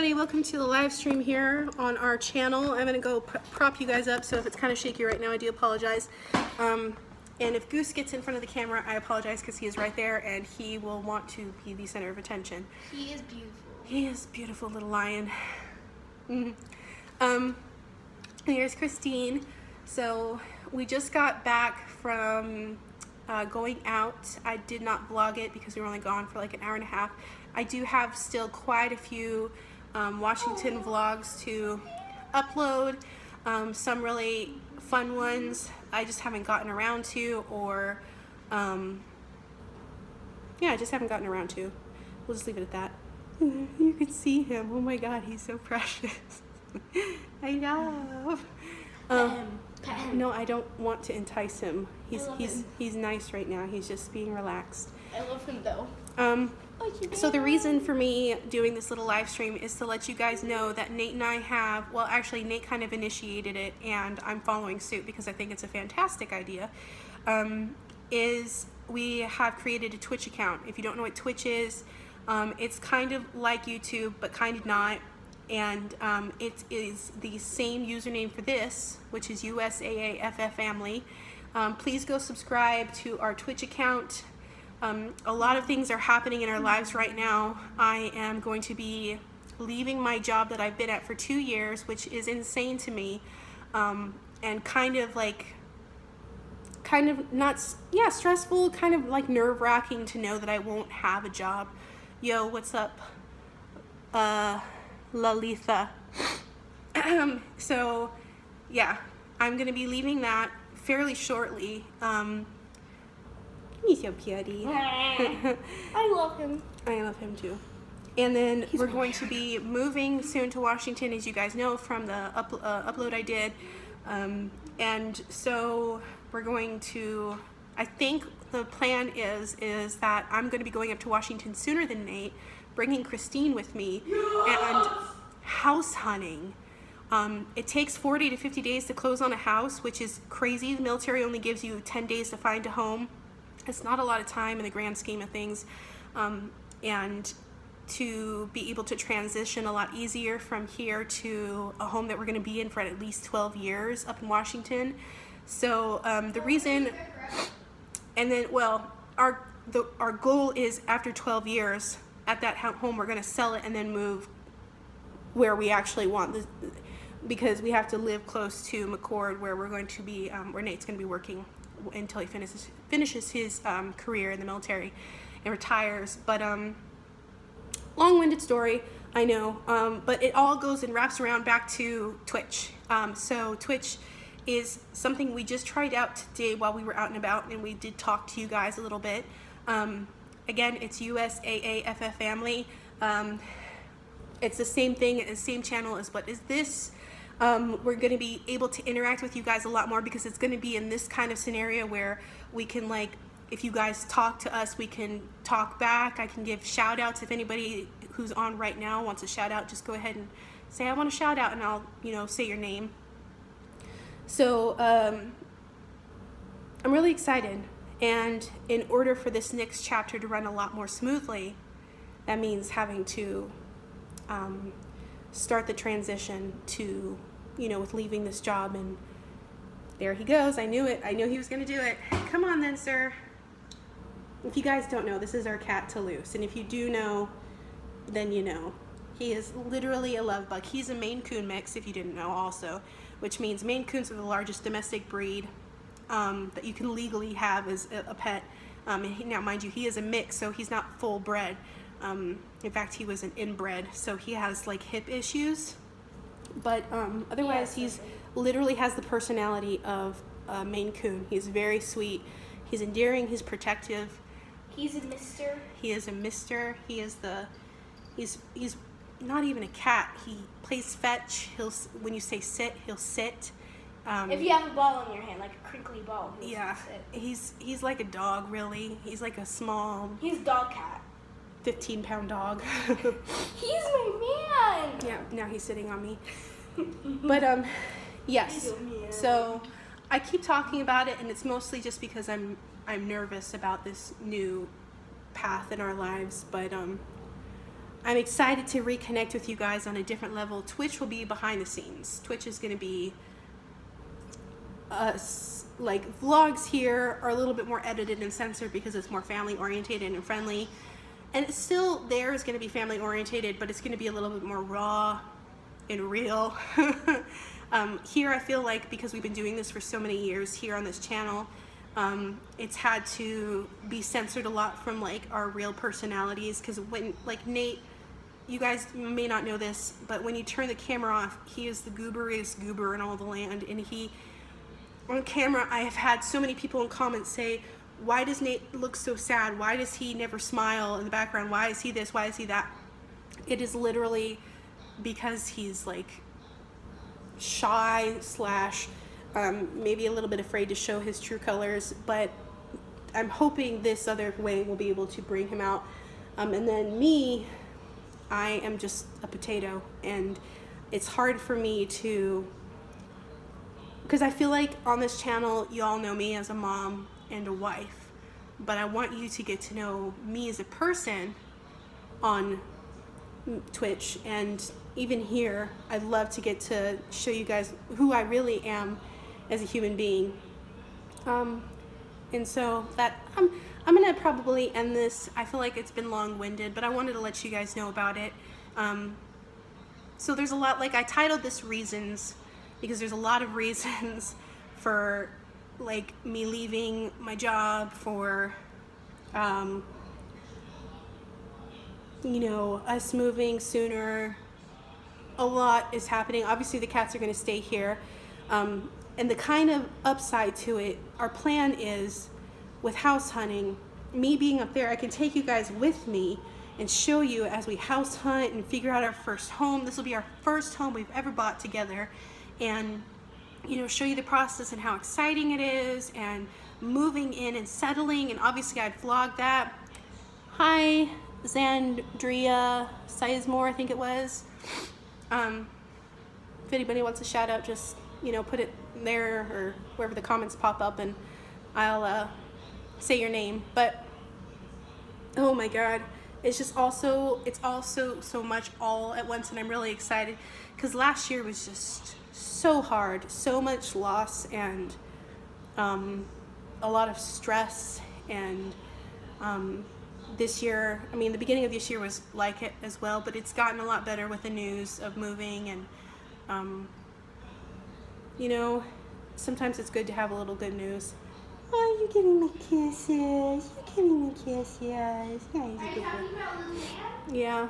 everybody, welcome to the live stream here on our channel. I'm going to go prop you guys up, so if it's kind of shaky right now, I do apologize. And if Goose gets in front of the camera, I apologize because he is right there and he will want to be the center of attention. He is beautiful. He is a beautiful little lion. Here's Christine. So we just got back from going out. I did not vlog it because we were only gone for like an hour and a half. I do have still quite a few Washington vlogs to upload, some really fun ones I just haven't gotten around to, or yeah, I just haven't gotten around to. We'll just leave it at that. You can see him. Oh my god, he's so precious. I know. No, I don't want to entice him. He's nice right now. He's just being relaxed. I love him though. So the reason for me doing this little live stream is to let you guys know that Nate and I have, well actually Nate kind of initiated it and I'm following suit because I think it's a fantastic idea, is we have created a Twitch account. If you don't know what Twitch is, it's kind of like YouTube but kind of not, and it is the same username for this, which is USAAFF family. Please go subscribe to our Twitch account. A lot of things are happening in our lives right now. I am going to be leaving my job that I've been at for 2 years, which is insane to me, and kind of not, yeah, stressful, kind of like nerve-wracking to know that I won't have a job. Yo, what's up, Lalitha? So yeah, I'm gonna be leaving that fairly shortly. He's so cutie. I love him. I love him too. And then we're going to be moving soon to Washington, as you guys know from the upload I did. And so we're going to, I think the plan is that I'm going to be going up to Washington sooner than Nate, bringing Christine with me, and house hunting. It takes 40 to 50 days to close on a house, which is crazy. The military only gives you 10 days to find a home. It's not a lot of time in the grand scheme of things, and to be able to transition a lot easier from here to a home that we're going to be in for at least 12 years up in Washington. So the reason, and then, well, our goal is after 12 years at that home, we're going to sell it and then move where we actually want this, because we have to live close to McCord, where we're going to be, where Nate's going to be working until he finishes his career in the military and retires. But long-winded story, I know, but it all goes and wraps around back to Twitch. So Twitch is something we just tried out today while we were out and about, and we did talk to you guys a little bit. Again, it's USAAFF family. It's the same thing, the same channel as what is this. We're going to be able to interact with you guys a lot more because it's going to be in this kind of scenario where we can, like, if you guys talk to us, we can talk back. I can give shout outs. If anybody who's on right now wants a shout out, just go ahead and say, I want a shout out, and I'll, you know, say your name. So I'm really excited, and in order for this next chapter to run a lot more smoothly, that means having to start the transition to, you know, with leaving this job. And there he goes. I knew it. I knew he was going to do it. Come on then, sir. If you guys don't know, this is our cat Toulouse, and if you do know, then you know. He is literally a love bug. He's a Maine Coon mix, if you didn't know also, which means Maine Coons are the largest domestic breed that you can legally have as a pet. Now, mind you, he is a mix, so he's not full bred. In fact, he was an inbred, so he has like hip issues, but otherwise he's literally has the personality of a Maine Coon. He's very sweet, he's endearing, he's protective. He's a mister. He is a mister. He is the, he's not even a cat. He plays fetch. When you say sit, he'll sit. If you have a ball in your hand, like a crinkly ball, yeah, he's like a dog, really. He's like a small, he's dog cat, 15-pound dog. He's my man. Yeah, now he's sitting on me. But yes, so I keep talking about it, and it's mostly just because I'm nervous about this new path in our lives. But I'm excited to reconnect with you guys on a different level. Twitch will be behind the scenes. Twitch is going to be us, like vlogs here are a little bit more edited and censored because it's more family orientated and friendly. And it's still there is going to be family orientated, but it's going to be a little bit more raw and real. Here I feel like because we've been doing this for so many years here on this channel, it's had to be censored a lot from like our real personalities, because when like Nate, you guys may not know this, but when you turn the camera off, he is the gooberiest goober in all the land, and he on camera, I have had so many people in comments say, why does Nate look so sad? Why does he never smile in the background? Why is he this? Why is he that? It is literally because he's like shy slash maybe a little bit afraid to show his true colors, but I'm hoping this other way will be able to bring him out. And then me, I am just a potato, and it's hard for me to, because I feel like on this channel you all know me as a mom and a wife, but I want you to get to know me as a person on Twitch, and even here I'd love to get to show you guys who I really am as a human being. And so that I'm gonna probably end this. I feel like it's been long-winded, but I wanted to let you guys know about it. So there's a lot, like I titled this reasons, because there's a lot of reasons for like me leaving my job, for you know, us moving sooner. A lot is happening. Obviously the cats are going to stay here, and the kind of upside to it, our plan is with house hunting, me being up there, I can take you guys with me and show you as we house hunt and figure out our first home. This will be our first home we've ever bought together, and you know, show you the process and how exciting it is, and moving in and settling, and obviously I'd vlog that. Hi Zandria Sizemore, I think it was. If anybody wants a shout out, just, you know, put it there or wherever the comments pop up, and I'll say your name. But oh my god, it's just also, it's also so much all at once, and I'm really excited because last year was just so hard, so much loss, and a lot of stress. And this year, I mean the beginning of this year was like it as well, but it's gotten a lot better with the news of moving, and you know, sometimes it's good to have a little good news. Oh, you're giving me kisses. You're giving me kisses. Yeah, he's a good boy. Yeah.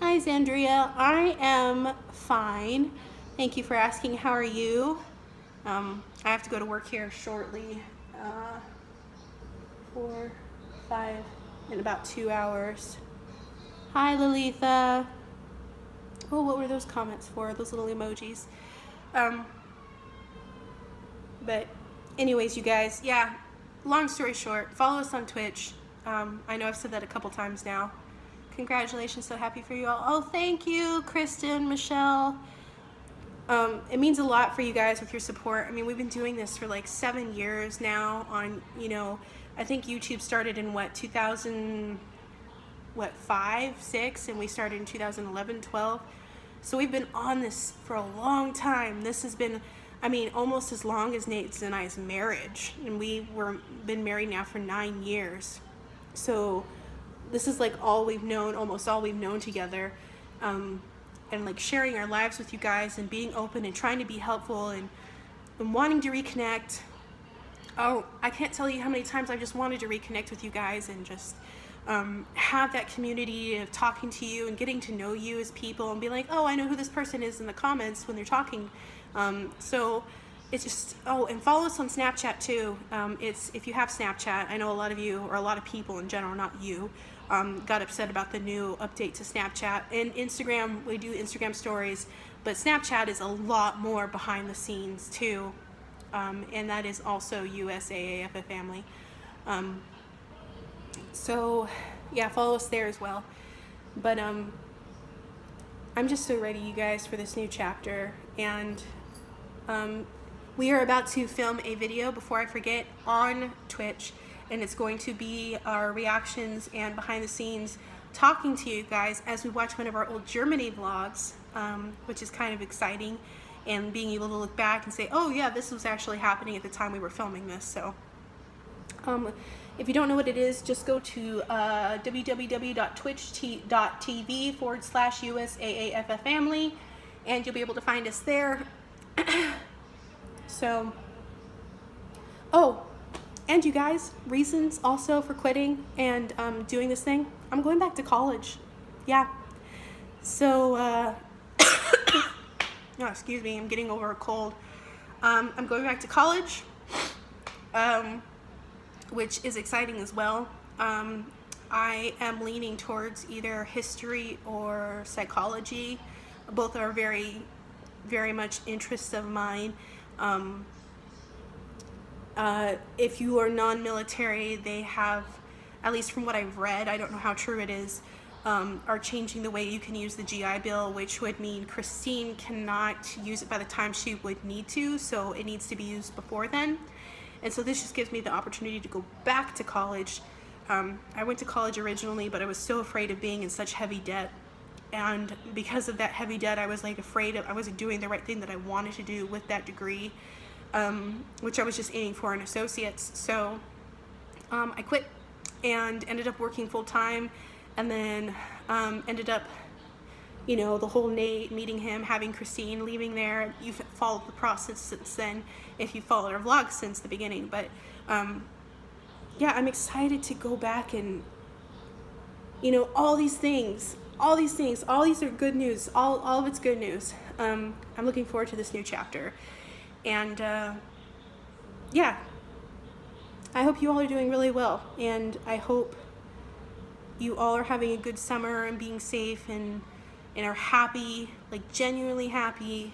Hi, Zandria. I am fine. Thank you for asking. How are you? I have to go to work here shortly. 4, 5, in about 2 hours. Hi, Lalitha. Oh, what were those comments for? Those little emojis. But anyways, you guys, yeah, long story short, follow us on Twitch. I know I've said that a couple times now. Congratulations, so happy for you all. Oh, thank you, Kristen, Michelle. It means a lot for you guys with your support. I mean, we've been doing this for like 7 years now on, you know, I think YouTube started in what, 5, 6, and we started in 2011, 12. So we've been on this for a long time. This has been, I mean, almost as long as Nate's and I's marriage, and been married now for 9 years. So this is like all we've known, almost all we've known together, and like sharing our lives with you guys, and being open and trying to be helpful, and wanting to reconnect. Oh, I can't tell you how many times I've just wanted to reconnect with you guys, and just have that community of talking to you and getting to know you as people, and be like, oh, I know who this person is in the comments when they're talking. So it's just, oh, and follow us on Snapchat too. It's, if you have Snapchat, I know a lot of you, or a lot of people in general, not you, got upset about the new update to Snapchat. And Instagram, we do Instagram stories, but Snapchat is a lot more behind the scenes too. And that is also USAAFA family. So yeah, follow us there as well. But I'm just so ready, you guys, for this new chapter. And we are about to film a video, before I forget, on Twitch, and it's going to be our reactions and behind the scenes talking to you guys as we watch one of our old Germany vlogs, which is kind of exciting, and being able to look back and say, oh yeah, this was actually happening at the time we were filming this. So if you don't know what it is, just go to www.twitch.tv/USAAFF family, and you'll be able to find us there. So, oh, and you guys, reasons also for quitting and doing this thing. I'm going back to college. Yeah. So, oh, excuse me, I'm getting over a cold. I'm going back to college, which is exciting as well. I am leaning towards either history or psychology. Both are very, very much interests of mine. If you are non-military, they have, at least from what I've read, I don't know how true it is, are changing the way you can use the GI Bill, which would mean Christeene cannot use it by the time she would need to, so it needs to be used before then. And so this just gives me the opportunity to go back to college. I went to college originally, but I was so afraid of being in such heavy debt. And because of that heavy debt, I was like afraid I wasn't doing the right thing that I wanted to do with that degree, which I was just aiming for in associates. So I quit and ended up working full time, and then ended up, you know, the whole Nate, meeting him, having Christeene, leaving there. You've followed the process since then, if you followed our vlogs since the beginning. But yeah, I'm excited to go back and, you know, all these things, all these are good news. All of it's good news. I'm looking forward to this new chapter. And yeah, I hope you all are doing really well, and I hope you all are having a good summer and being safe and are happy, like genuinely happy,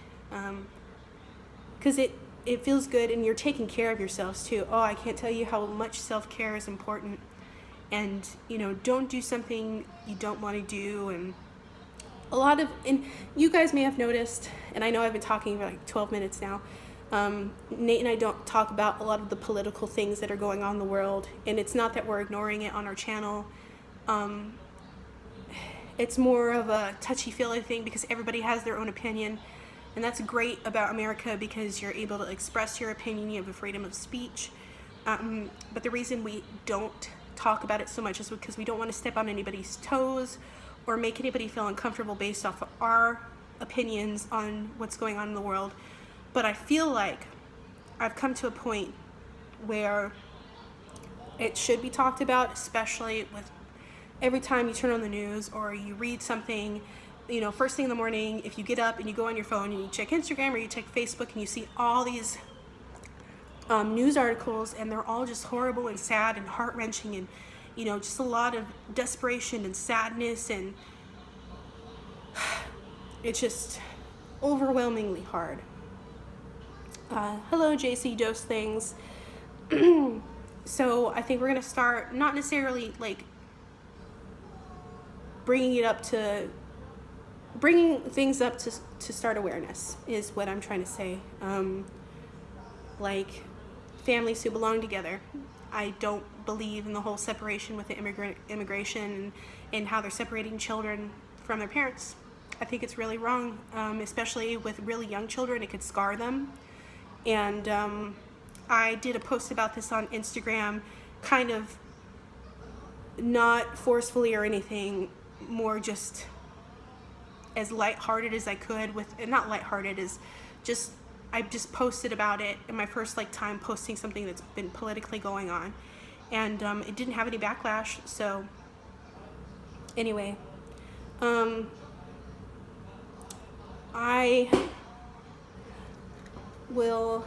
because it feels good, and you're taking care of yourselves too. Oh, I can't tell you how much self-care is important. And, you know, don't do something you don't want to do. And and you guys may have noticed, and I know I've been talking for like 12 minutes now, Nate and I don't talk about a lot of the political things that are going on in the world, and it's not that we're ignoring it on our channel. It's more of a touchy-feely thing because everybody has their own opinion, and that's great about America because you're able to express your opinion, you have a freedom of speech. But the reason we don't talk about it so much is because we don't want to step on anybody's toes or make anybody feel uncomfortable based off of our opinions on what's going on in the world. But I feel like I've come to a point where it should be talked about, especially with every time you turn on the news or you read something, you know, first thing in the morning, if you get up and you go on your phone and you check Instagram or you check Facebook and you see all these news articles, and they're all just horrible and sad and heart-wrenching, and, you know, just a lot of desperation and sadness, and it's just overwhelmingly hard. Hello, JC Dose Things. So I think we're gonna start, not necessarily like bringing things up to start awareness is what I'm trying to say. Like families who belong together. I don't believe in the whole separation with the immigration and how they're separating children from their parents. I think it's really wrong, especially with really young children. It could scar them. And I did a post about this on Instagram, kind of not forcefully or anything, more just as lighthearted as I could, not lighthearted, as just, I just posted about it in my first time posting something that's been politically going on, and it didn't have any backlash. So anyway, I will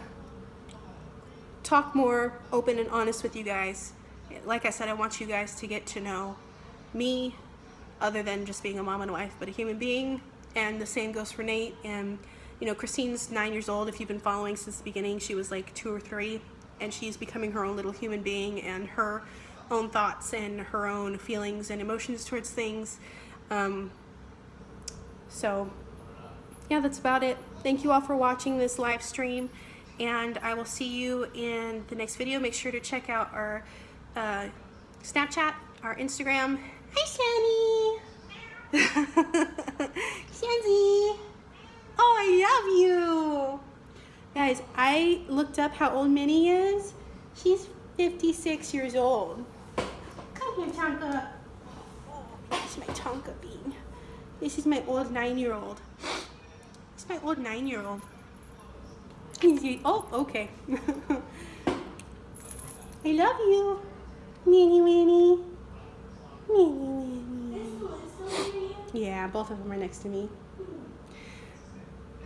talk more open and honest with you guys. Like I said, I want you guys to get to know me, other than just being a mom and a wife, but a human being. And the same goes for Nate. And you know, Christeene's 9 years old. If you've been following since the beginning, she was like 2 or 3, and she's becoming her own little human being and her own thoughts and her own feelings and emotions towards things. So yeah, that's about it. Thank you all for watching this live stream, and I will see you in the next video. Make sure to check out our Snapchat, our Instagram. Hi, Shani. Kenzie! Oh, I love you! Guys, I looked up how old Minnie is. She's 56 years old. Come here, Tonka. Oh, that's my Tonka bean. This is my old 9-year-old. It's my old 9-year-old. Oh, okay. I love you. Minnie Winnie. Minnie Winnie. Yeah, both of them are next to me.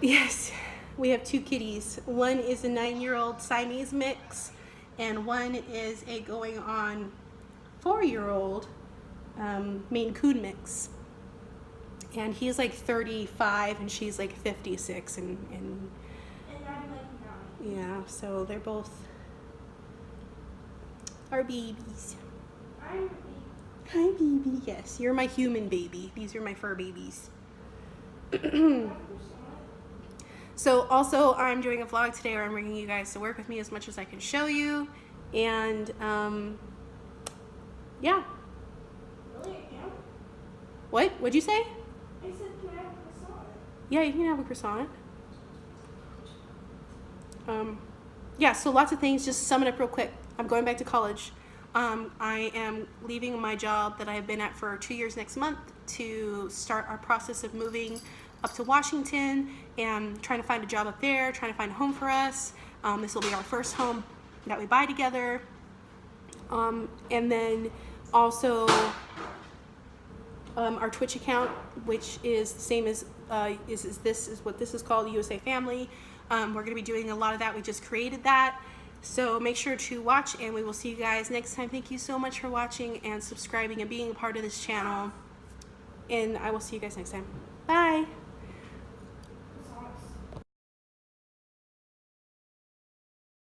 Yes, we have 2 kitties. One is a 9-year-old Siamese mix, and one is a going on 4-year-old Maine Coon mix. And he's like 35 and she's like 56 and I'm like 9. yeah, so they're both our babies. I'm Hi baby, yes, you're my human baby. These are my fur babies. So also I'm doing a vlog today where I'm bringing you guys to work with me as much as I can show you. And yeah. really am. What'd you say? I said, can I have a croissant? Yeah, you can have a croissant. Yeah, so lots of things. Just sum it up real quick. I'm going back to college. I am leaving my job that I've been at for 2 years next month to start our process of moving up to Washington and trying to find a job up there, trying to find a home for us. This will be our first home that we buy together. And then also our Twitch account, which is the same as this is what this is called, USA Family. We're going to be doing a lot of that. We just created that. So make sure to watch, and we will see you guys next time. Thank you so much for watching and subscribing and being a part of this channel. And I will see you guys next time. Bye.